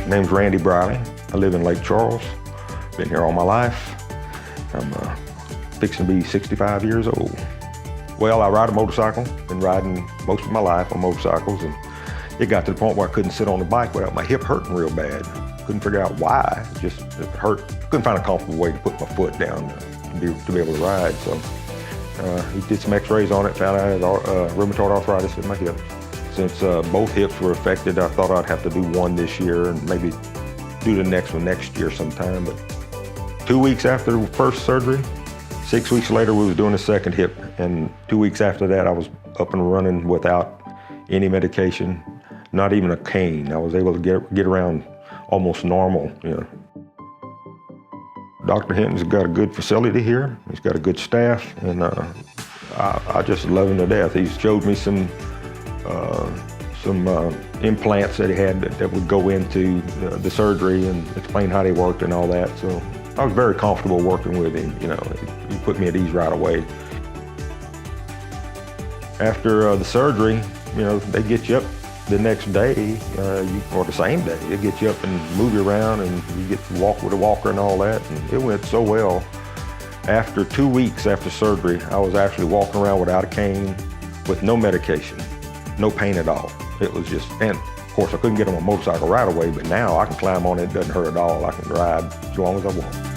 name's Randy Briley. I live in Lake Charles. Been here all my life. I'm fixing to be 65 years old. Well, I ride a motorcycle. Been riding most of my life on motorcycles, and it got to the point where I couldn't sit on the bike without my hip hurting real bad. Couldn't figure out why. It hurt. Couldn't find a comfortable way to put my foot down to be able to ride. So he did some x-rays on it, found out I had rheumatoid arthritis in my hip. Since both hips were affected, I thought I'd have to do one this year and maybe do the next one next year sometime. But 2 weeks after the first surgery, 6 weeks later, we was doing the second hip. And 2 weeks after that, I was up and running without any medication, not even a cane. I was able to get around almost normal, you know. Dr. Hinton's got a good facility here. He's got a good staff, and I just love him to death. He's showed me some implants that he had that would go into the surgery and explain how they worked and all that. So I was very comfortable working with him. You know, he put me at ease right away. After the surgery, you know, they get you up the next day, or the same day. They get you up and move you around, and you get to walk with a walker and all that. And it went so well. After 2 weeks after surgery, I was actually walking around without a cane, with no medication, no pain at all. It was just, and of course I couldn't get on a motorcycle right away, but now I can climb on it, it doesn't hurt at all. I can ride as long as I want.